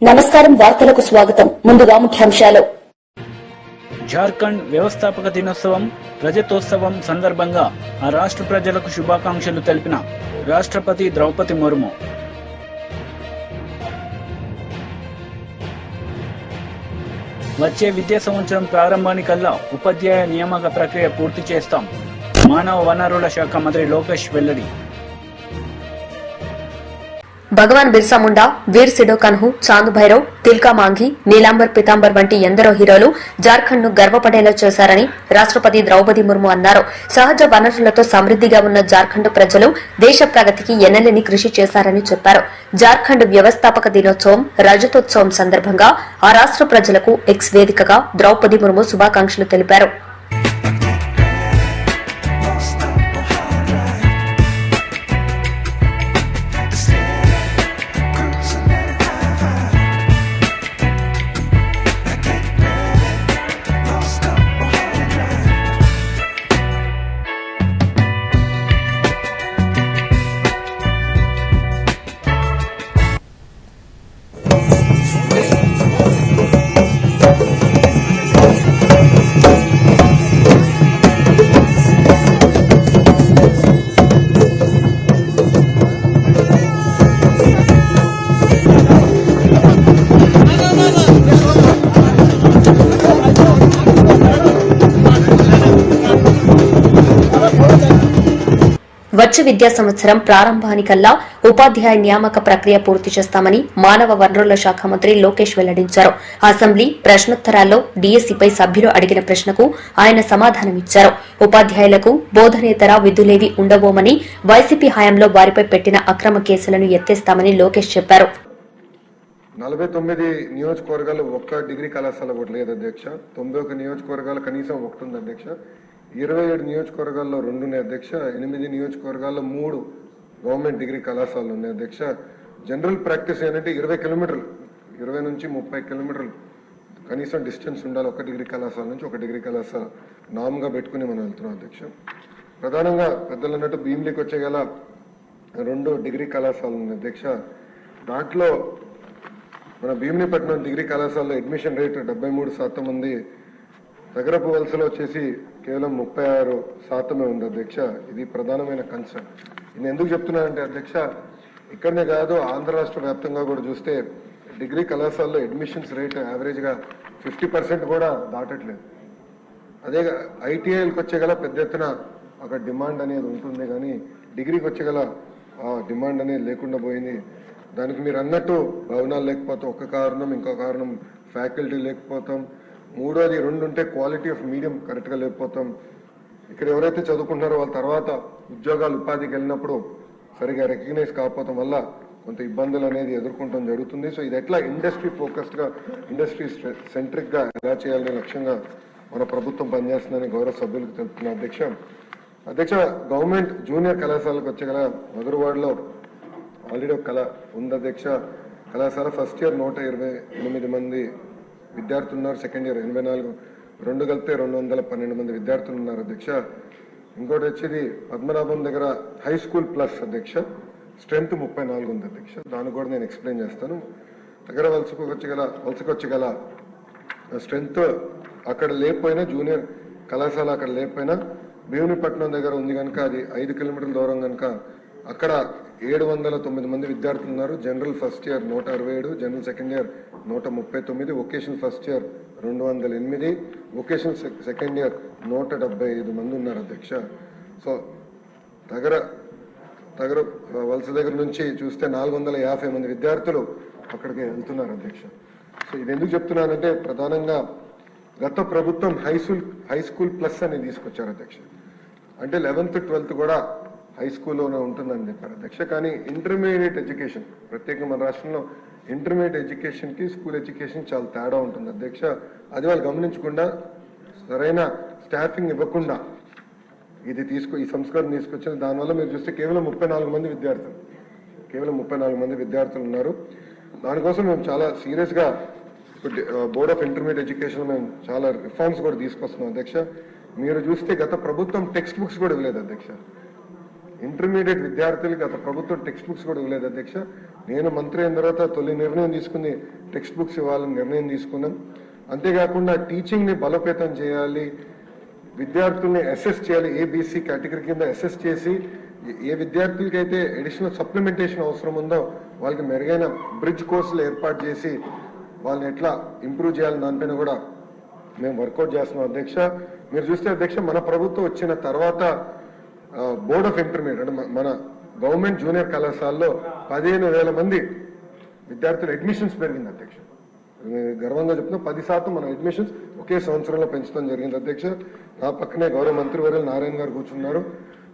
నమస్కారం, వార్తలకు స్వాగతం. ముందుగా ముఖ్యాంశాలు. జార్ఖండ్ వ్యవస్థాపక దినోత్సవం, రజతోత్సవం సందర్భంగా ఆ రాష్ట్ర ప్రజలకు శుభాకాంక్షలు తెలిపిన రాష్ట్రపతి ద్రౌపది ముర్ము. వచ్చే విద్యా సంవత్సరం ప్రారంభానికల్లా ఉపాధ్యాయ నియామక ప్రక్రియ పూర్తి చేస్తాం. మానవ వనరుల శాఖ మంత్రి లోకేష్ వెల్లడి. భగవాన్ బిర్సా ముండా, వీర్ సిడోకన్హు, చాంద్ భైరవ్, తిల్కా మాంఘీ, నీలాంబర్ పితాంబర్ వంటి ఎందరో హీరోలు జార్ఖండ్ ను గర్వపడేలా చేశారని రాష్ట్రపతి ద్రౌపది ముర్ము అన్నారు. సహజ వనరులతో సమృద్దిగా ఉన్న జార్ఖండ్ ప్రజలు దేశ ప్రగతికి ఎన్నలేని కృషి చేశారని చెప్పారు. జార్ఖండ్ వ్యవస్థాపక దినోత్సవం, రజతోత్సవం సందర్భంగా ఆ రాష్ట్ర ప్రజలకు ఎక్స్ వేదికగా ద్రౌపది ముర్ము శుభాకాంక్షలు తెలిపారు. వచ్చే విద్యా సంవత్సరం ప్రారంభానికల్లా ఉపాధ్యాయ నియామక ప్రక్రియ పూర్తి చేస్తామని మానవ వనరుల శాఖ మంత్రి లోకేష్ వెల్లడించారు. అసెంబ్లీ ప్రశ్నోత్తరాల్లో డీఎస్సీపై సభ్యులు అడిగిన ప్రశ్నకు ఆయన సమాధానమిచ్చారు. ఉపాధ్యాయులకు బోధనేతర విధులేవి ఉండబోమని, వైసీపీ హయాంలో వారిపై పెట్టిన అక్రమ కేసులను ఎత్తేస్తామని లోకేష్ చెప్పారు. 49 నియోజకవర్గాలు ఒక్క డిగ్రీ కళాశాల కూడా లేదు అధ్యక్ష. 91 నియోజకవర్గాలు కనీసం ఒకటి ఉంది అధ్యక్ష. 27 నియోజకవర్గాల్లో 2 ఉన్నాయి అధ్యక్ష. 8 నియోజకవర్గాల్లో 3 గవర్నమెంట్ డిగ్రీ కళాశాలలు ఉన్నాయి అధ్యక్ష. జనరల్ ప్రాక్టీస్ ఏంటంటే 20 కిలోమీటర్లు, 20 నుంచి 30 కిలోమీటర్లు కనీసం డిస్టెన్స్ ఉండాలి ఒక డిగ్రీ కళాశాల నుంచి ఒక డిగ్రీ కళాశాల నామ్గా పెట్టుకుని మనం వెళ్తున్నాం అధ్యక్ష. ప్రధానంగా పెద్దలు అన్నట్టు భీమిలికి వచ్చే గల 2 డిగ్రీ కళాశాలలు ఉన్నాయి అధ్యక్ష. దాంట్లో మన భీమినిపట్నం డిగ్రీ కళాశాలలో అడ్మిషన్ రేట్ 73% ఉంది. నగరపు వలసలో వచ్చేసి కేవలం 36% ఉంది అధ్యక్ష. ఇది ప్రధానమైన కన్సర్న్. నేను ఎందుకు చెప్తున్నానంటే అధ్యక్ష, ఇక్కడనే కాదు ఆంధ్ర రాష్ట్ర వ్యాప్తంగా కూడా చూస్తే డిగ్రీ కళాశాలలో అడ్మిషన్స్ రేట్ యావరేజ్ గా 50% కూడా దాటట్లేదు. అదే ఐటీఐలకు వచ్చే గల పెద్ద ఎత్తున ఒక డిమాండ్ అనేది ఉంటుంది, కానీ డిగ్రీకి వచ్చే గల డిమాండ్ అనేది లేకుండా పోయింది. దానికి మీరు అన్నట్టు భవనాలు లేకపోతే ఒక కారణం, ఇంకో కారణం ఫ్యాకల్టీ లేకపోతాం, మూడోది 2 ఉంటే క్వాలిటీ ఆఫ్ మీడియం కరెక్ట్గా లేకపోతాం. ఇక్కడ ఎవరైతే చదువుకుంటున్నారో వాళ్ళ తర్వాత ఉద్యోగాలు ఉపాధికి వెళ్ళినప్పుడు సరిగా రికగ్నైజ్ కాకపోవడం వల్ల కొంత ఇబ్బందులు అనేది ఎదుర్కొంటాం జరుగుతుంది. సో ఇది ఎట్లా ఇండస్ట్రీ ఫోకస్డ్గా, ఇండస్ట్రీ సెంట్రిక్గా ఎలా చేయాలనే లక్ష్యంగా మన ప్రభుత్వం పనిచేస్తుందని గౌరవ సభ్యులకు తెలుపుతున్న అధ్యక్ష. గవర్నమెంట్ జూనియర్ కళాశాలకు వచ్చే గల మధురవాడలో ఆల్రెడీ ఒక కళ ఉంది అధ్యక్ష. కళాశాల ఫస్ట్ ఇయర్ 128 మంది విద్యార్థులు ఉన్నారు. సెకండ్ ఇయర్ 84, 2 కలిపితే 212 మంది విద్యార్థులు ఉన్నారు అధ్యక్ష. ఇంకోటి వచ్చేది పద్మనాభం దగ్గర హై స్కూల్ ప్లస్ అధ్యక్ష, స్ట్రెంత్ 34 ఉంది అధ్యక్ష. దాన్ని కూడా నేను ఎక్స్ప్లెయిన్ చేస్తాను. దగ్గర వలసకొచ్చగల స్ట్రెంత్ అక్కడ లేకపోయినా, జూనియర్ కళాశాల అక్కడ లేకపోయినా భీమునిపట్నం దగ్గర ఉంది కనుక, అది 5 కిలోమీటర్ల దూరం కనుక అక్కడ 709 మంది విద్యార్థులు ఉన్నారు. General first year 167, general second year 139, vocational first year 208, vocational second year 175 మంది ఉన్నారు అధ్యక్ష. సో దగ్గర వలస దగ్గర నుంచి చూస్తే 450 మంది విద్యార్థులు అక్కడికి వెళ్తున్నారు అధ్యక్ష. సో ఇది ఎందుకు చెప్తున్నానంటే, ప్రధానంగా గత ప్రభుత్వం హై స్కూల్ ప్లస్ అని తీసుకొచ్చారు అధ్యక్ష. అంటే 11th, 12th కూడా హై స్కూల్లోనే ఉంటుందని చెప్పారు అధ్యక్ష. కానీ ఇంటర్మీడియట్ ఎడ్యుకేషన్, ప్రత్యేకంగా మన రాష్ట్రంలో ఇంటర్మీడియట్ ఎడ్యుకేషన్కి స్కూల్ ఎడ్యుకేషన్ చాలా తేడా ఉంటుంది అధ్యక్ష. అది వాళ్ళు గమనించకుండా, సరైన స్టాఫింగ్ ఇవ్వకుండా ఈ సంస్కరణ తీసుకొచ్చిన దానివల్ల మీరు చూస్తే కేవలం 34 మంది విద్యార్థులు ఉన్నారు. దానికోసం మేము చాలా సీరియస్గా బోర్డ్ ఆఫ్ ఇంటర్మీడియట్ ఎడ్యుకేషన్ మేము చాలా రిఫార్మ్స్ కూడా తీసుకొస్తున్నాం అధ్యక్ష. మీరు చూస్తే గత ప్రభుత్వం టెక్స్ట్ బుక్స్ కూడా ఇవ్వలేదు అధ్యక్ష. ఇంటర్మీడియట్ విద్యార్థులకి గత ప్రభుత్వం టెక్స్ట్ బుక్స్ కూడా ఇవ్వలేదు అధ్యక్ష. నేను మంత్రి అయిన తర్వాత తొలి నిర్ణయం తీసుకుని టెక్స్ట్ బుక్స్ ఇవ్వాలని నిర్ణయం తీసుకున్నాం. అంతేకాకుండా టీచింగ్ ని బలోపేతం చేయాలి, విద్యార్థుల్ని అసెస్ చేయాలి, ఏబీసీ కేటగిరీ కింద అసెస్ చేసి ఏ విద్యార్థులకి అయితే అడిషనల్ సప్లిమెంటేషన్ అవసరం ఉందో వాళ్ళకి మెరుగైన బ్రిడ్జ్ కోర్సులు ఏర్పాటు చేసి వాళ్ళని ఎట్లా ఇంప్రూవ్ చేయాలని దానిపైన కూడా మేము వర్కౌట్ చేస్తున్నాం అధ్యక్ష. మీరు చూస్తే అధ్యక్ష, మన ప్రభుత్వం వచ్చిన తర్వాత బోర్డ్ ఆఫ్ ఇంటర్మీడియట్ అంటే మన గవర్నమెంట్ జూనియర్ కళాశాలలో 15,000 మంది విద్యార్థుల అడ్మిషన్స్ పెరిగింది అధ్యక్ష. గర్వంగా చెప్తున్నా 10% మన అడ్మిషన్స్ ఒకే సంవత్సరంలో పెంచడం జరిగింది అధ్యక్ష. నా పక్కనే గౌరవ మంత్రివర్యులు నారాయణ గారు కూర్చున్నారు.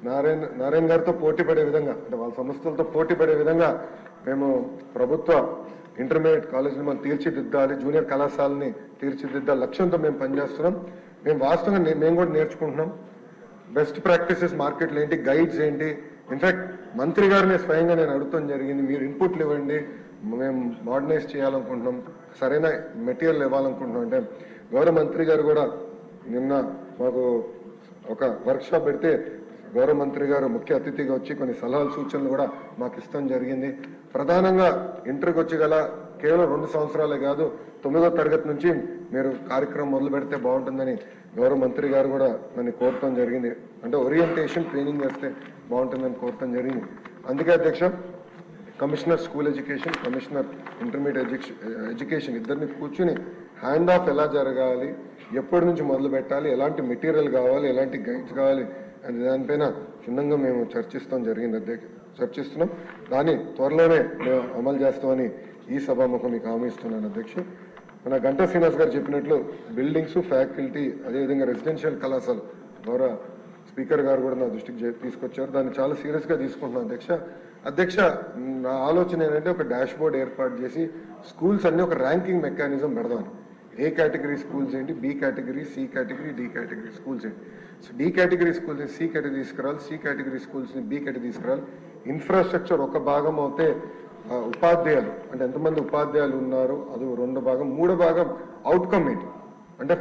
నారాయణ గారితో పోటీ పడే విధంగా అంటే వాళ్ళ సంస్థలతో పోటీ పడే విధంగా మేము ప్రభుత్వ ఇంటర్మీడియట్ కాలేజీని మనం తీర్చిదిద్దాలి, జూనియర్ కళాశాలని తీర్చిదిద్దాలి లక్ష్యంతో మేము పనిచేస్తున్నాం. మేము వాస్తవంగా మేము కూడా నేర్చుకుంటున్నాం. బెస్ట్ ప్రాక్టీసెస్ మార్కెట్లు ఏంటి, గైడ్స్ ఏంటి. ఇన్ఫాక్ట్ మంత్రి గారిని స్వయంగా నేను అడుగుతాం జరిగింది, మీరు ఇన్పుట్లు ఇవ్వండి, మేము మోడర్నైజ్ చేయాలనుకుంటున్నాం, సరైన మెటీరియల్ ఇవ్వాలనుకుంటున్నాం. అంటే గౌరవ మంత్రి గారు కూడా నిన్న మాకు ఒక వర్క్ షాప్ పెడితే గౌరవ మంత్రి గారు ముఖ్య అతిథిగా వచ్చి కొన్ని సలహాలు సూచనలు కూడా మాకు ఇష్టం జరిగింది. ప్రధానంగా ఇంటర్కి వచ్చి గల కేవలం 2 సంవత్సరాలే కాదు, 9వ తరగతి నుంచి మీరు కార్యక్రమం మొదలు పెడితే బాగుంటుందని గౌరవ మంత్రి గారు కూడా నన్ను కోరటం జరిగింది. అంటే ఓరియంటేషన్ ట్రైనింగ్ చేస్తే బాగుంటుందని కోరటం జరిగింది. అందుకే అధ్యక్ష, commissioner school education, commissioner intermediate education ఇద్దరిని కూర్చుని హ్యాండ్ ఆఫ్ ఎలా జరగాలి, ఎప్పటి నుంచి మొదలు పెట్టాలి, ఎలాంటి మెటీరియల్ కావాలి, ఎలాంటి గైడ్స్ కావాలి అని దానిపైన క్షుణ్ణంగా మేము చర్చిస్తున్నాం. దాన్ని త్వరలోనే మేము అమలు చేస్తామని ఈ సభాముఖం మీకు హామీ ఇస్తున్నాను అధ్యక్ష. మన గంటా శ్రీనివాస్ గారు చెప్పినట్లు బిల్డింగ్స్, ఫ్యాకల్టీ, అదేవిధంగా రెసిడెన్షియల్ కళాశాల గౌరవ స్పీకర్ గారు కూడా నా దృష్టికి తీసుకొచ్చారు. దాన్ని చాలా సీరియస్ గా తీసుకుంటున్నాను అధ్యక్ష. నా ఆలోచన ఏంటంటే ఒక డాష్ బోర్డ్ ఏర్పాటు చేసి స్కూల్స్ అన్ని ఒక ర్యాంకింగ్ మెకానిజం పెడదామని. ఏ కేటగిరీ స్కూల్స్ ఏంటి, B category, C category, D category schools ఏంటి. సో డి కేటగిరీ స్కూల్స్ ని సి కేటగిరీ తీసుకురావాలి, సి కేటగిరీ స్కూల్స్ ని బి కేటగిరీ తీసుకురావాలి. ఇన్ఫ్రాస్ట్రక్చర్ ఒక భాగం అవుతే ఉపాధ్యాయులు అంటే ఎంతమంది ఉపాధ్యాయులు ఉన్నారు అది 2 భాగం, 3వ భాగం అవుట్కమ్ ఏంటి అంటే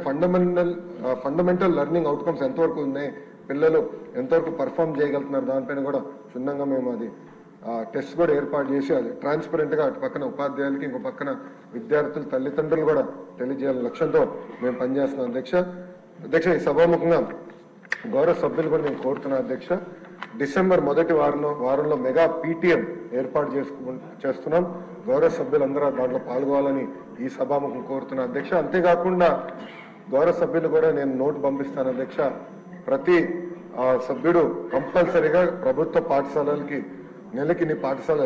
ఫండమెంటల్ లెర్నింగ్ అవుట్కమ్స్ ఎంతవరకు ఉన్నాయి, పిల్లలు ఎంతవరకు పర్ఫామ్ చేయగలుగుతున్నారు, దానిపైన కూడా క్షుణ్ణంగా మేము అది టెస్ట్ కూడా ఏర్పాటు చేసి అది ట్రాన్స్పరెంట్ గా అటు పక్కన ఉపాధ్యాయులకి, ఇంకో పక్కన విద్యార్థులు తల్లిదండ్రులు కూడా తెలియజేయాలని లక్ష్యంతో మేము పనిచేస్తున్నాం అధ్యక్ష. ఈ సభాముఖంగా గౌరవ సభ్యులు కూడా నేను కోరుతున్నాను అధ్యక్ష. డిసెంబర్ మొదటి వారంలో మెగా పీటీఎం ఏర్పాటు చేస్తున్నాం. గౌరవ సభ్యులందరూ దాంట్లో పాల్గొవాలని ఈ సభాముఖం కోరుతున్నాను అధ్యక్ష. అంతేకాకుండా గౌరవ సభ్యులు కూడా నేను నోటు పంపిస్తాను అధ్యక్ష. ప్రతి సభ్యుడు కంపల్సరీగా ప్రభుత్వ పాఠశాలలకి నెలకి నీ పాఠశాల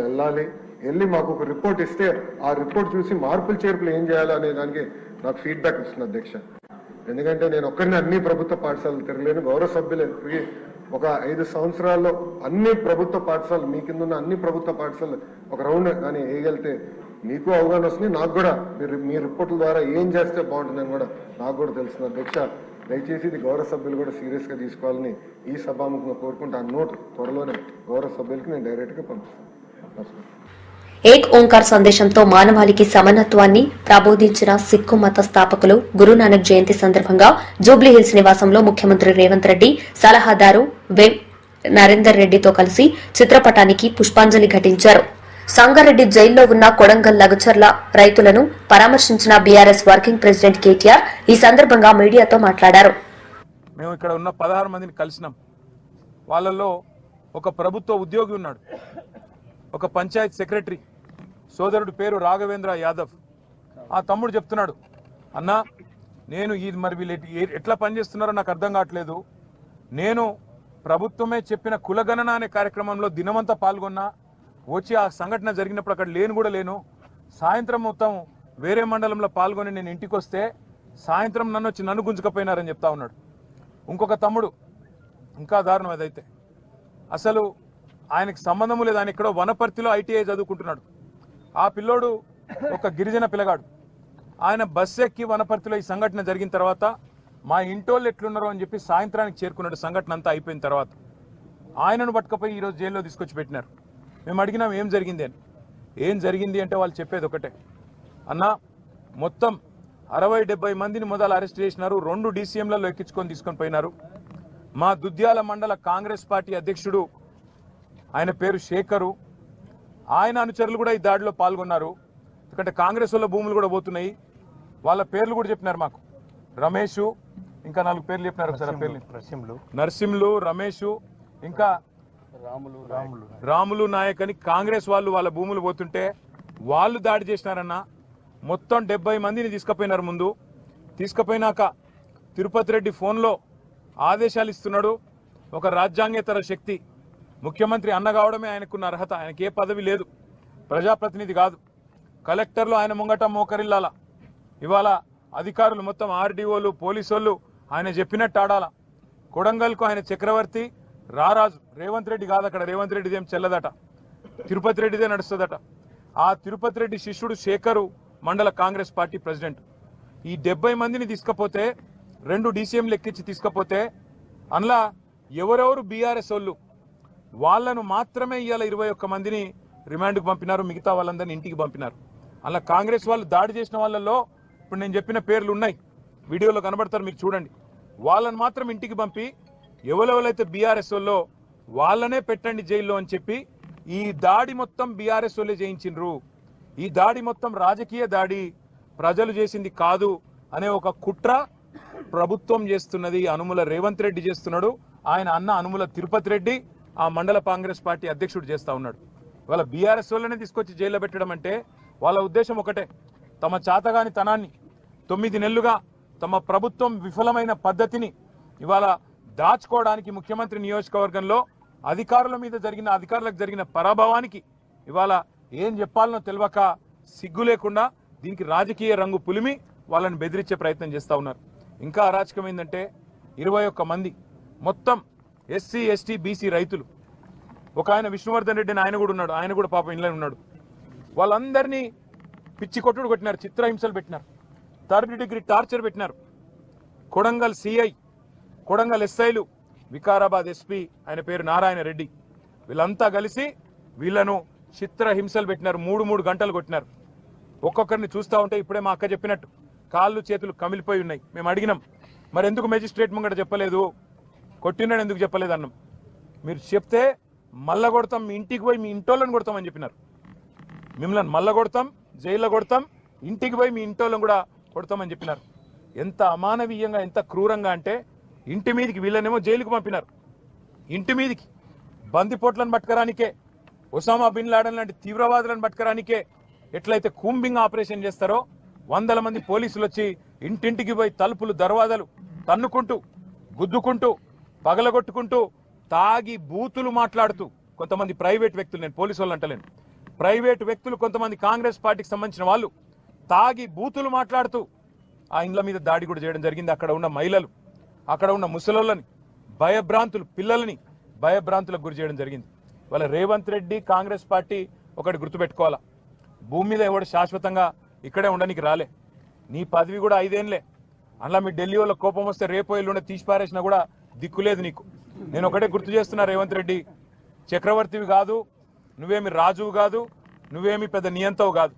వెళ్ళి మాకు ఒక రిపోర్ట్ ఇస్తే ఆ రిపోర్ట్ చూసి మార్పులు చేర్పులు ఏం చేయాలో అనే దానికి నాకు ఫీడ్బ్యాక్ ఇస్తుంది అధ్యక్ష. ఎందుకంటే నేను ఒక్కరిని అన్ని ప్రభుత్వ పాఠశాలలు తిరగలేను. గౌరవ సభ్యులు ఒక 5 సంవత్సరాల్లో అన్ని ప్రభుత్వ పాఠశాలలు మీ కింద ఉన్న అన్ని ప్రభుత్వ పాఠశాలలు ఒక రౌండ్ కానీ వేయగలితే మీకు అవగాహన వస్తుంది, నాకు కూడా మీ రిపోర్టుల ద్వారా ఏం చేస్తే బాగుంటుందని కూడా నాకు కూడా తెలుస్తుంది అధ్యక్ష. దయచేసి ఇది గౌరవ సభ్యులు కూడా సీరియస్ గా తీసుకోవాలని ఈ సభాముఖంగా కోరుకుంటూ ఆ నోట్ త్వరలోనే గౌరవ సభ్యులకి నేను డైరెక్ట్ గా పంపిస్తాను. ఏక్ ఓంకార్ సందేశంతో మానవాళికి సమానత్వాన్ని ప్రబోధించిన సిక్కు మత స్థాపకులు గురునానక్ జయంతి సందర్భంగా జూబ్లీహిల్స్ నివాసంలో ముఖ్యమంత్రి రేవంత్ రెడ్డి సలహాదారు నరేందర్ రెడ్డితో కలిసి చిత్రపటానికి పుష్పాంజలి ఘటించారు. సంగారెడ్డి జైల్లో ఉన్న కొడంగల్ లగచర్ల రైతులను పరామర్శించిన బీఆర్ఎస్ వర్కింగ్ ప్రెసిడెంట్ కేటీఆర్ ఈ సందర్భంగా మీడియాతో మాట్లాడారు. మేము ఇక్కడ ఉన్న 16 మందిని కలిసినాం. వాళ్ళల్లో ఒక ప్రభుత్వ ఉద్యోగి ఉన్నాడు, ఒక పంచాయత్ సెక్రటరీ సోదరుడు పేరు రాఘవేంద్ర యాదవ్. ఆ తమ్ముడు చెప్తున్నాడు, అన్నా నేను మరి వీళ్ళు ఎట్లా పనిచేస్తున్నారో నాకు అర్థం కావట్లేదు. నేను ప్రభుత్వమే చెప్పిన కులగణన అనే కార్యక్రమంలో దినమంతా పాల్గొన్నా, వచ్చి ఆ సంఘటన జరిగినప్పుడు అక్కడ లేను. సాయంత్రం మొత్తం వేరే మండలంలో పాల్గొని నేను ఇంటికి వస్తే సాయంత్రం నన్ను గుంజుకపోయినారని చెప్తా ఉన్నాడు. ఇంకొక తమ్ముడు ఇంకా దారుణం అదైతే, అసలు ఆయనకు సంబంధము లేదు, ఆయన ఎక్కడో వనపర్తిలో ఐటీఐ చదువుకుంటున్నాడు. ఆ పిల్లోడు ఒక గిరిజన పిల్లగాడు. ఆయన బస్సు ఎక్కి వనపర్తిలో ఈ సంఘటన జరిగిన తర్వాత మా ఇంటోళ్ళు ఎట్లున్నారో అని చెప్పి సాయంత్రానికి చేరుకున్నాడు. సంఘటన అంతా అయిపోయిన తర్వాత ఆయనను పట్టుకపోయి ఈరోజు జైల్లో తీసుకొచ్చి పెట్టినారు. మేము అడిగినాం ఏం జరిగింది అని. ఏం జరిగింది అంటే వాళ్ళు చెప్పేది ఒకటే, అన్నా మొత్తం 60-70 మందిని మొదలు అరెస్ట్ చేసినారు, 2 DCMలలో ఎక్కించుకొని తీసుకొని పోయినారు. మా దుద్యాల మండల కాంగ్రెస్ పార్టీ అధ్యక్షుడు ఆయన పేరు శేఖరు. ఆయన అనుచరులు కూడా ఈ దాడిలో పాల్గొన్నారు. ఎందుకంటే కాంగ్రెస్ వాళ్ళ భూములు కూడా పోతున్నాయి. వాళ్ళ పేర్లు కూడా చెప్పినారు మాకు. రమేష్, ఇంకా 4 పేర్లు చెప్పినారు సార్. పేర్లు నరసింహులు, రమేష్, ఇంకా రాములు నాయక్ అని కాంగ్రెస్ వాళ్ళు వాళ్ళ భూములు పోతుంటే వాళ్ళు దాడి చేసినారన్న. మొత్తం 70 మందిని తీసుకుపోయినారు. ముందు తీసుకుపోయినాక తిరుపతి రెడ్డి ఫోన్లో ఆదేశాలు ఇస్తున్నాడు. ఒక రాజ్యాంగేతర శక్తి, ముఖ్యమంత్రి అన్న కావడమే ఆయనకున్న అర్హత. ఆయనకి ఏ పదవి లేదు, ప్రజాప్రతినిధి కాదు. కలెక్టర్లు ఆయన ముంగట మోకరిల్లాల. ఇవాళ అధికారులు మొత్తం ఆర్డీఓలు, పోలీసు వాళ్ళు ఆయన చెప్పినట్టు ఆడాల. కొడంగల్కు ఆయన చక్రవర్తి, రారాజు. రేవంత్ రెడ్డి కాదు అక్కడ. రేవంత్ రెడ్డిది ఏం చెల్లదట, తిరుపతి రెడ్డిదే నడుస్తుందట. ఆ తిరుపతి రెడ్డి శిష్యుడు శేఖరు మండల కాంగ్రెస్ పార్టీ ప్రెసిడెంట్. ఈ 70 మందిని తీసుకపోతే 2 డీసీఎంలు ఎక్కించి తీసుకపోతే అందులో ఎవరెవరు బీఆర్ఎస్ వాళ్ళు వాళ్ళను మాత్రమే ఇవాళ 21 మందిని రిమాండ్కు పంపినారు. మిగతా వాళ్ళందరినీ ఇంటికి పంపినారు. అలా కాంగ్రెస్ వాళ్ళు దాడి చేసిన వాళ్ళల్లో ఇప్పుడు నేను చెప్పిన పేర్లు ఉన్నాయి, వీడియోలో కనబడతారు, మీరు చూడండి. వాళ్ళని మాత్రం ఇంటికి పంపి ఎవరెవరైతే బీఆర్ఎస్ వాళ్ళో వాళ్ళనే పెట్టండి జైల్లో అని చెప్పి ఈ దాడి మొత్తం బీఆర్ఎస్ వాళ్ళే చేయించిండ్రు. ఈ దాడి మొత్తం రాజకీయ దాడి, ప్రజలు చేసింది కాదు అనే ఒక కుట్ర ప్రభుత్వం చేస్తున్నది. అనుముల రేవంత్ రెడ్డి చేస్తున్నాడు. ఆయన అన్న అనుముల తిరుపతి రెడ్డి ఆ మండల కాంగ్రెస్ పార్టీ అధ్యక్షుడు చేస్తా ఉన్నాడు. వాళ్ళ బీఆర్ఎస్ వాళ్ళనే తీసుకొచ్చి జైల్లో పెట్టడం అంటే వాళ్ళ ఉద్దేశం ఒకటే, తమ చాతగాని తనాన్ని 9 నెలలుగా తమ ప్రభుత్వం విఫలమైన పద్ధతిని ఇవాళ దాచుకోవడానికి ముఖ్యమంత్రి నియోజకవర్గంలో అధికారులకు జరిగిన పరాభవానికి ఇవాళ ఏం చెప్పాలనో తెలియక సిగ్గు లేకుండా దీనికి రాజకీయ రంగు పులిమి వాళ్ళని బెదిరించే ప్రయత్నం చేస్తూ ఉన్నారు. ఇంకా అరాచకం ఏంటంటే 21 మంది మొత్తం ఎస్సీ, ఎస్టీ, బీసీ రైతులు. ఒక ఆయన విష్ణువర్ధన్ రెడ్డి అని ఆయన కూడా ఉన్నాడు. ఆయన కూడా పాపం ఇంట్లో ఉన్నాడు. వాళ్ళందరినీ పిచ్చి కొట్టుడు కొట్టినారు, చిత్రహింసలు పెట్టినారు, 3rd డిగ్రీ టార్చర్ పెట్టినారు. కొడంగల్ సిఐ, కొడంగల్ ఎస్ఐలు, వికారాబాద్ ఎస్పీ ఆయన పేరు నారాయణ రెడ్డి, వీళ్ళంతా కలిసి వీళ్ళను చిత్రహింసలు పెట్టినారు. 3 గంటలు కొట్టినారు. ఒక్కొక్కరిని చూస్తూ ఉంటే ఇప్పుడే మా అక్క చెప్పినట్టు కాళ్ళు చేతులు కమిలిపోయి ఉన్నాయి. మేము అడిగినాం, మరి ఎందుకు మెజిస్ట్రేట్ ముంగట చెప్పలేదు, కొట్టినాడు ఎందుకు చెప్పలేదు అన్నాం. మీరు చెప్తే మల్ల కొడతాం, మీ ఇంటికి పోయి మీ ఇంటోళ్ళని కొడతామని చెప్పినారు. మిమ్మల్ని మల్ల కొడతాం, జైల్లో కొడతాం, ఇంటికి పోయి మీ ఇంటోళ్ళని కూడా కొడతామని చెప్పినారు. ఎంత అమానవీయంగా, ఎంత క్రూరంగా అంటే ఇంటి మీదికి వీళ్ళనేమో జైలుకు పంపినారు. ఇంటి మీదికి బందిపోట్లను పట్టుకరానికే, ఒసామా బిన్ లాడెన్ లాంటి తీవ్రవాదులను పట్టుకరానికే ఎట్లయితే కూంబింగ్ ఆపరేషన్ చేస్తారో 100 మంది పోలీసులు వచ్చి ఇంటింటికి పోయి తలుపులు, దర్వాజాలు తన్నుకుంటూ, గుద్దుకుంటూ, పగలగొట్టుకుంటూ, తాగి బూతులు మాట్లాడుతూ కొంతమంది ప్రైవేట్ వ్యక్తులు, నేను పోలీసు వాళ్ళు అంటలేను, ప్రైవేట్ వ్యక్తులు కొంతమంది కాంగ్రెస్ పార్టీకి సంబంధించిన వాళ్ళు తాగి బూతులు మాట్లాడుతూ ఆ ఇండ్ల మీద దాడి కూడా చేయడం జరిగింది. అక్కడ ఉన్న మహిళలు, అక్కడ ఉన్న ముసలోళ్ళని భయభ్రాంతులు, పిల్లలని భయభ్రాంతులకు గురి చేయడం జరిగింది. వాళ్ళ రేవంత్ రెడ్డి కాంగ్రెస్ పార్టీ ఒకటి గుర్తుపెట్టుకోవాలా, భూమి మీద ఎవడు శాశ్వతంగా ఇక్కడే ఉండడానికి రాలే. నీ పదవి కూడా 5 ఏళ్ళే. అలా మీ ఢిల్లీ వాళ్ళ కోపం వస్తే రేపో ఎల్లుండే తీసి పారేసినా కూడా దిక్కులేదు నీకు. నేను ఒకటే గుర్తు చేస్తున్నా, రేవంత్ రెడ్డి చక్రవర్తివి కాదు, నువ్వేమి రాజువు కాదు, నువ్వేమి పెద్ద నియంతవు కాదు.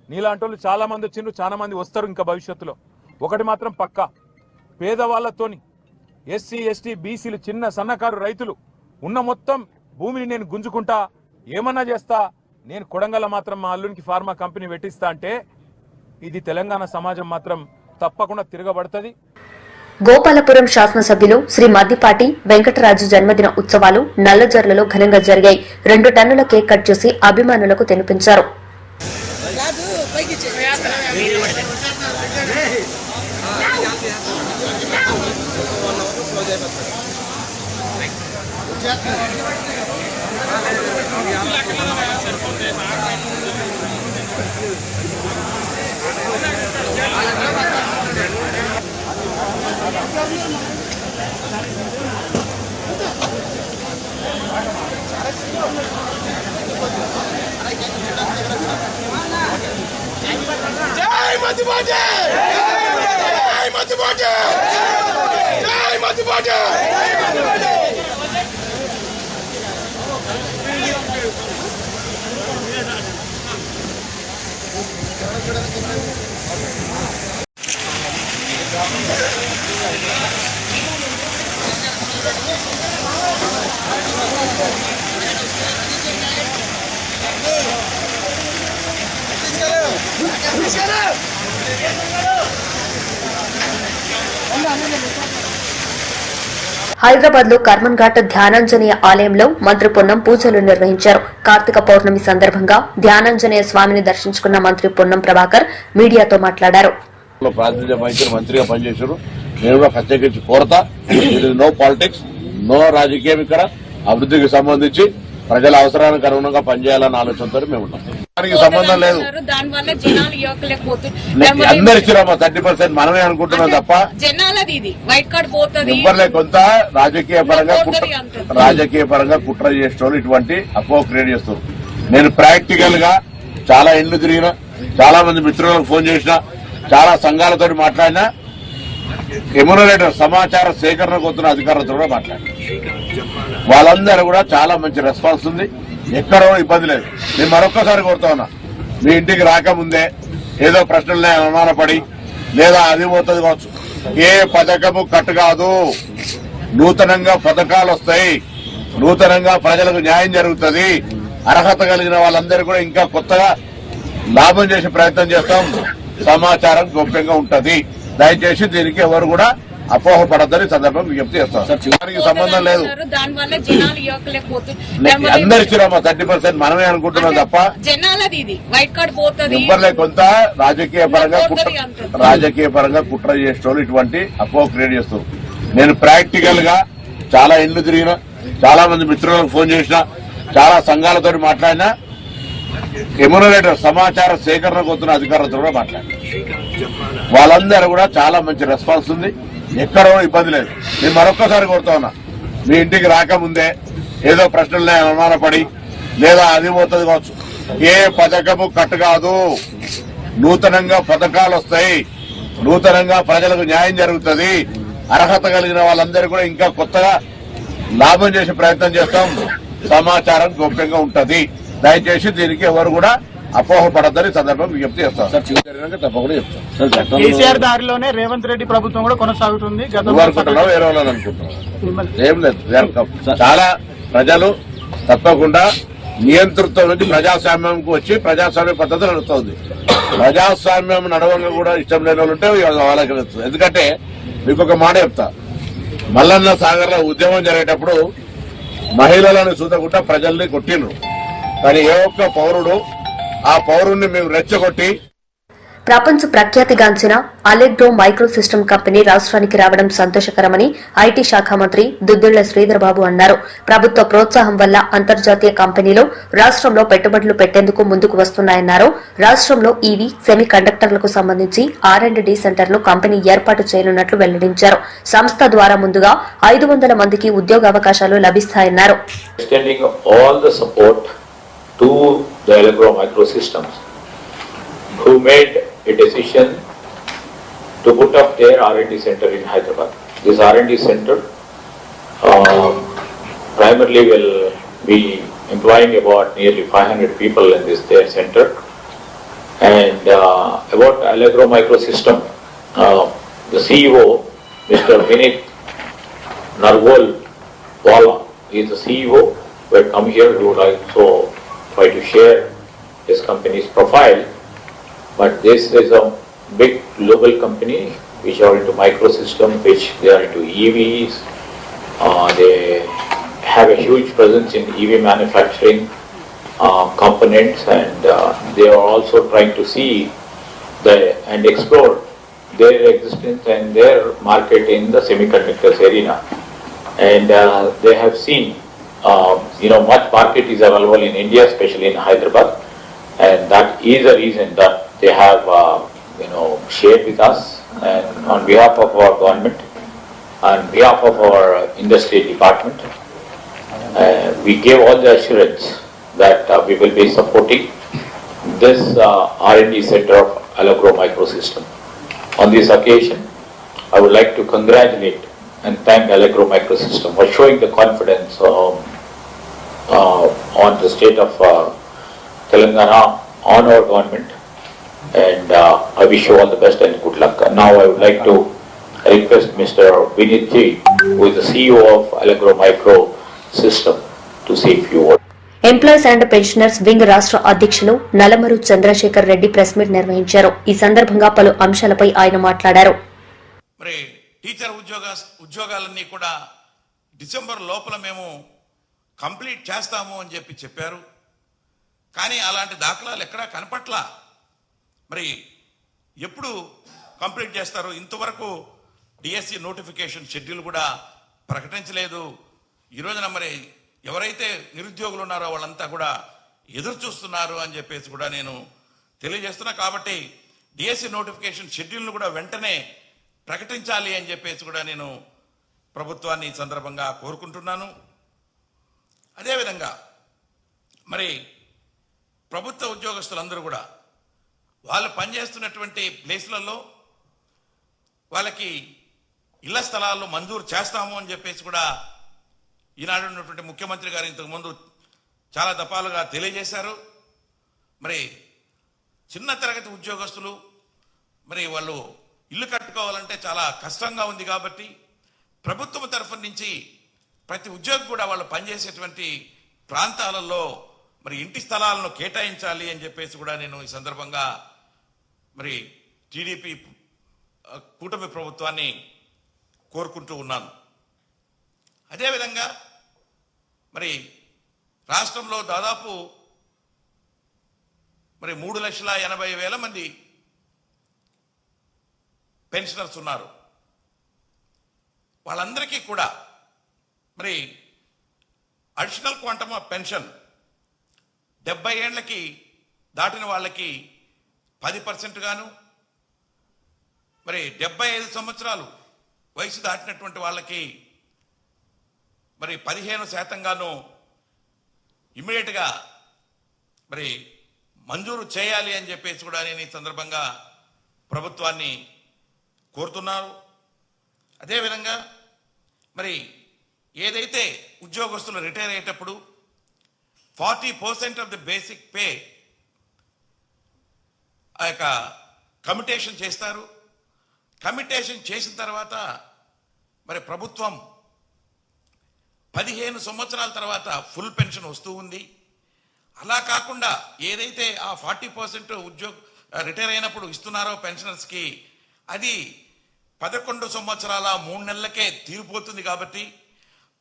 నీలాంటి వాళ్ళు చాలా మంది వచ్చిండ్రు, చాలా మంది వస్తారు ఇంకా భవిష్యత్తులో. ఒకటి మాత్రం పక్కా, పేదవాళ్లతోని, ఎస్సీ, ఎస్టీ, బీసీలు, చిన్న సన్నకారు రైతులు ఉన్న మొత్తం భూమిని నేను గుంజుకుంటా, ఏమన్నా చేస్తా, నేను కొడంగల్ మాత్రం మా అల్లునికి ఫార్మా కంపెనీ పెట్టిస్తా అంటే ఇది తెలంగాణ సమాజం మాత్రం తప్పకుండా తిరగబడుతుంది. గోపాలపురం శాసనసభ్యులు శ్రీ మద్దిపాటి వెంకటరాజు జన్మదిన ఉత్సవాలు నల్లజర్లలో ఘనంగా జరిగాయి. 2 టన్నుల కేక్ కట్ చేసి అభిమానులకు తినిపించారు. జై మద్దిపాటి! జై మద్దిపాటి! జై మద్దిపాటి! హైదరాబాద్ లో కర్మన్ ఘాట్ ధ్యానాంజనేయ ఆలయంలో మంత్రి పొన్నం పూజలు నిర్వహించారు. కార్తీక పౌర్ణమి సందర్భంగా ధ్యానాంజనేయ స్వామిని దర్శించుకున్న మంత్రి పొన్నం ప్రభాకర్ మీడియాతో మాట్లాడారు. ప్రాతినిధ్య వహించిన మంత్రిగా పనిచేశారు. నేను కూడా ప్రత్యేకించి కోరతా, నో పాలిటిక్స్, నో రాజకీయం. ఇక్కడ అభివృద్ధికి సంబంధించి ప్రజల అవసరానికి అనుగుణంగా పనిచేయాలన్న ఆలోచనతో మేము ఉన్నాం. దానికి సంబంధం లేదు. అందరు ఇచ్చిరామా 30% మనమే అనుకుంటున్నాం తప్ప ఇవ్వలే. కొంత రాజకీయ పరంగా కుట్ర చేసిన ఇటువంటి అపోహ క్రియేట్ చేస్తారు. నేను ప్రాక్టికల్ గా చాలా ఇండ్లు తిరిగిన, చాలా మంది మిత్రులకు ఫోన్ చేసిన, చాలా సంఘాలతో మాట్లాడినా, ఎమ్యూనరేటర్ సమాచార సేకరణకు వస్తున్న అధికారులతో కూడా మాట్లాడినా. వాళ్ళందరూ కూడా చాలా మంచి రెస్పాన్స్ ఉంది. ఎక్కడో ఇబ్బంది లేదు. నేను మరొక్కసారి కోరుతా ఉన్నా, మీ ఇంటికి రాకముందే ఏదో ప్రశ్నలనే అనుమానపడి లేదా అది పోతుంది కావచ్చు. ఏ పథకము కట్ కాదు. నూతనంగా పథకాలు వస్తాయి, నూతనంగా ప్రజలకు న్యాయం జరుగుతుంది. అర్హత కలిగిన వాళ్ళందరూ కూడా ఇంకా కొత్తగా లాభం చేసే ప్రయత్నం చేస్తాం. సమాచారం గోప్యంగా ఉంటది. దయచేసి దీనికి ఎవరు కూడా అపోహపడద్దని సందర్భం విజ్ఞప్తి చేస్తాం. దానికి సంబంధం లేదు. అందరు ఇచ్చిరామా 30% మనమే అనుకుంటున్నాం తప్ప ఇవ్వలే. కొంత రాజకీయ పరంగా కుట్ర చేసిన ఇటువంటి అపోహ క్రియేట్ చేస్తారు. నేను ప్రాక్టికల్ గా చాలా ఇండ్లు తిరిగిన, చాలా మంది మిత్రులకు ఫోన్ చేసిన, చాలా సంఘాలతో మాట్లాడినా, ఎమ్యూనరేటర్ సమాచార సేకరణకు వస్తున్న అధికారులతో కూడా మాట్లాడినా. వాళ్ళందరూ కూడా చాలా మంచి రెస్పాన్స్ ఉంది. ఎక్కడో ఇబ్బంది లేదు. నేను మరొక్కసారి కోరుతా ఉన్నా, మీ ఇంటికి రాకముందే ఏదో ప్రశ్నలనే అనుమానపడి లేదా అది పోతుంది కావచ్చు. ఏ పథకము కట్ కాదు. నూతనంగా పథకాలు వస్తాయి, నూతనంగా ప్రజలకు న్యాయం జరుగుతుంది. అర్హత కలిగిన వాళ్ళందరూ కూడా ఇంకా కొత్తగా లాభం చేసే ప్రయత్నం చేస్తాం. సమాచారం గోప్యంగా ఉంటది. దయచేసి దీనికి ఎవరు కూడా అపోహపడద్దని సందర్భం విజ్ఞప్తి చేస్తాం. తప్పకుండా చెప్తాం. కేసీఆర్ దారిలోనే రేవంత్ రెడ్డి ప్రభుత్వం కూడా కొనసాగుతుంది. అనుకుంటున్నాం, వేరే వాళ్ళని అనుకుంటున్నాం. ఏం లేదు. చాలా ప్రజలు తప్పకుండా నియంతృత్వం నుంచి ప్రజాస్వామ్యంకు వచ్చి ప్రజాస్వామ్య పద్ధతి నడుస్తుంది. ప్రజాస్వామ్యం నడవంగా కూడా ఇష్టం లేని వాళ్ళు ఉంటే వాళ్ళకి నడుస్తుంది. ఎందుకంటే మీకు ఒక మాట చెప్తా, మల్లన్న సాగర్ లో ఉద్యమం జరిగేటప్పుడు మహిళలను చూడకుండా ప్రజల్ని కొట్టిండ్రు. కానీ ఏ ఒక్క పౌరుడు ఆ పౌరుణ్ణి మేము రెచ్చగొట్టి. ప్రపంచ ప్రఖ్యాతిగాంచిన అలెగ్రో మైక్రో సిస్టమ్ కంపెనీ రాష్ట్రానికి రావడం సంతోషకరమని ఐటీ శాఖ మంత్రి దుద్దిళ్ల శ్రీధర్బాబు అన్నారు. ప్రభుత్వ ప్రోత్సాహం వల్ల అంతర్జాతీయ కంపెనీలు రాష్ట్రంలో పెట్టుబడులు పెట్టేందుకు ముందుకు వస్తున్నాయన్నారు. రాష్ట్రంలో ఈవీ సెమీ కండక్టర్లకు సంబంధించి R&D సెంటర్ను కంపెనీ ఏర్పాటు చేయనున్నట్లు వెల్లడించారు. సంస్థ ద్వారా ముందుగా 500 మందికి ఉద్యోగావకాశాలు లభిస్తాయన్నారు. To the Allegro Microsystems, who made a decision to put up their R&D center in Hyderabad. This R&D center primarily will be employing about nearly 500 people in their center. And about Allegro Microsystem, the CEO, Mr. Vinit Narwal Wala, is the CEO. Will come here. He would also try to share his company's profile, but this is a big global company which are into microsystem, which they are into EVs. They have a huge presence in EV manufacturing components, and they are also trying to see and explore their existence and their market in the semiconductors arena. And they have seen much market is available in India, especially in Hyderabad, and that is the reason that they have shared with us. And on behalf of our government, on behalf of our industry department, we gave all the assurance that we will be supporting this R&D center of Allegro Microsystem. On this occasion, I would like to congratulate and thank Allegro Microsystem for showing the confidence on the state of Telangana, on our government, and I wish you all the best and good luck. Now I would like to request Mr. Vinit Ji, who is the CEO of Allegro Microsystem, to say a few words. Employees and pensioners wing రాష్ట్ర అధ్యక్షులు నలమరు Chandrasekhar Reddy press meet నిర్వహించారు. ఈ సందర్భంగా పలు అంశాలపై ఆయన మాట్లాడారు. మరి టీచర్ ఉద్యోగాలన్నీ కూడా డిసెంబర్ లోపల మేము కంప్లీట్ చేస్తాము అని చెప్పారు. కానీ అలాంటి దాఖలాలు ఎక్కడా కనపట్లా. మరి ఎప్పుడు కంప్లీట్ చేస్తారు? ఇంతవరకు డిఎస్సి నోటిఫికేషన్ షెడ్యూల్ కూడా ప్రకటించలేదు. ఈ రోజున మరి ఎవరైతే నిరుద్యోగులు ఉన్నారో వాళ్ళంతా కూడా ఎదురు చూస్తున్నారు అని చెప్పేసి కూడా నేను తెలియజేస్తున్నా. కాబట్టి డిఎస్సి నోటిఫికేషన్ షెడ్యూల్ను కూడా వెంటనే ప్రకటించాలి అని చెప్పేసి కూడా నేను ప్రభుత్వాన్ని ఈ సందర్భంగా కోరుకుంటున్నాను. అదేవిధంగా మరి ప్రభుత్వ ఉద్యోగస్తులందరూ కూడా వాళ్ళు పనిచేస్తున్నటువంటి ప్లేస్లలో వాళ్ళకి ఇళ్ల స్థలాల్లో మంజూరు చేస్తాము అని చెప్పేసి కూడా ఈనాడు ఉన్నటువంటి ముఖ్యమంత్రి గారు ఇంతకుముందు చాలా దఫాలుగా తెలియజేశారు. మరి చిన్న తరగతి ఉద్యోగస్తులు మరి వాళ్ళు ఇల్లు కట్టుకోవాలంటే చాలా కష్టంగా ఉంది. కాబట్టి ప్రభుత్వం తరఫు నుంచి ప్రతి ఉద్యోగి కూడా వాళ్ళు పనిచేసేటువంటి ప్రాంతాలలో మరి ఇంటి స్థలాలను కేటాయించాలి అని చెప్పేసి కూడా నేను ఈ సందర్భంగా మరి టీడీపీ కూటమి ప్రభుత్వాన్ని కోరుకుంటూ ఉన్నాను. అదేవిధంగా మరి రాష్ట్రంలో దాదాపు మరి 3,80,000 మంది పెన్షనర్స్ ఉన్నారు. వాళ్ళందరికీ కూడా మరి అడిషనల్ క్వాంటమ్ ఆఫ్ పెన్షన్ 70 ఏళ్లకి దాటిన వాళ్ళకి 10% గాను, మరి 75 సంవత్సరాలు వయసు దాటినటువంటి వాళ్ళకి మరి 15% గాను ఇమ్మీడియట్గా మరి మంజూరు చేయాలి అని చెప్పేసి కూడా నేను ఈ సందర్భంగా ప్రభుత్వాన్ని కోరుతున్నారు. అదేవిధంగా మరి ఏదైతే ఉద్యోగస్తులు రిటైర్ అయ్యేటప్పుడు 40% ఆఫ్ ది బేసిక్ పే ఆ యొక్క కమిటేషన్ చేస్తారు. కమిటేషన్ చేసిన తర్వాత మరి ప్రభుత్వం 15 సంవత్సరాల తర్వాత ఫుల్ పెన్షన్ వస్తూ ఉంది. అలా కాకుండా ఏదైతే ఆ 40% రిటైర్ అయినప్పుడు ఇస్తున్నారో పెన్షనర్స్కి అది 11 సంవత్సరాల 3 నెలలకే తీరిపోతుంది. కాబట్టి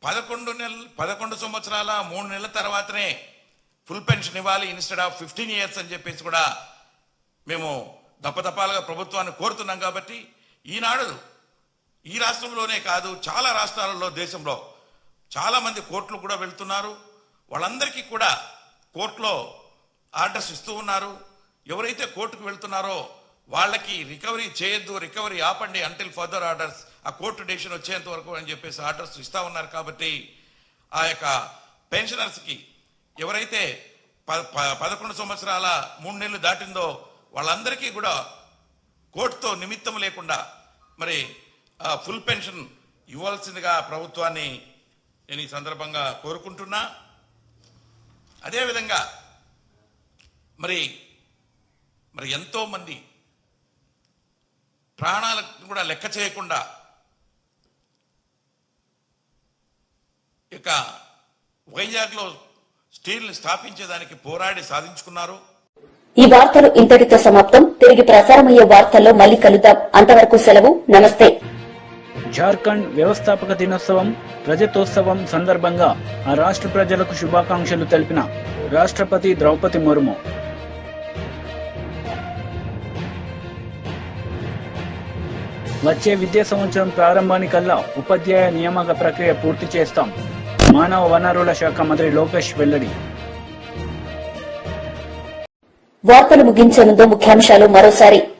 11 సంవత్సరాల 3 నెలల తర్వాతనే ఫుల్ పెన్షన్ ఇవ్వాలి ఇన్స్టెడ్ ఆఫ్ 15 ఇయర్స్ అని చెప్పేసి కూడా మేము దప్పదప్పాలుగా ప్రభుత్వాన్ని కోరుతున్నాం. కాబట్టి ఈనాడు ఈ రాష్ట్రంలోనే కాదు చాలా రాష్ట్రాలలో దేశంలో చాలా మంది కోర్టులు కూడా వెళ్తున్నారు. వాళ్ళందరికీ కూడా కోర్టులో ఆర్డర్స్ ఇస్తూ ఉన్నారు. ఎవరైతే కోర్టుకు వెళ్తున్నారో వాళ్ళకి రికవరీ చేయొద్దు, రికవరీ ఆపండి అంటిల్ ఫర్దర్ ఆర్డర్స్, ఆ కోర్టు డెసిషన్ వచ్చేంత వరకు అని చెప్పేసి ఆర్డర్స్ ఇస్తా ఉన్నారు. కాబట్టి ఆ యొక్క పెన్షనర్స్కి ఎవరైతే 11 సంవత్సరాల 3 నెలలు దాటిందో వాళ్ళందరికీ కూడా కోర్టుతో నిమిత్తం లేకుండా మరి ఫుల్ పెన్షన్ ఇవ్వాల్సిందిగా ప్రభుత్వాన్ని నేను ఈ సందర్భంగా కోరుకుంటున్నా. అదేవిధంగా మరి ఎంతో మంది ప్రాణాలకు కూడా లెక్క చేయకుండా ఇక వైజాగ్లో స్టీల్ని స్థాపించేదానికి పోరాడి సాధించుకున్నారు. ఈ వార్తలు ఇంతటితో సమాప్తం. తిరిగి ప్రసారమయ్యే వార్తల్లో మళ్లీ కలుద్దాం. అంతవరకు సెలవు. నమస్తే. జార్ఖండ్ వ్యవస్థాపక దినోత్సవం రజతోత్సవం సందర్భంగా ఆ రాష్ట్ర ప్రజలకు శుభాకాంక్షలు తెలిపిన రాష్ట్రపతి ద్రౌపది ముర్ము. వచ్చే విద్యా సంవత్సరం ప్రారంభానికల్లా ఉపాధ్యాయ నియామక ప్రక్రియ పూర్తి చేస్తాం. మానవ వనరుల శాఖ మంత్రి లోకేష్ వెల్లడి. వార్తలు ముగించే ముందు ముఖ్యాంశాలు మరోసారి.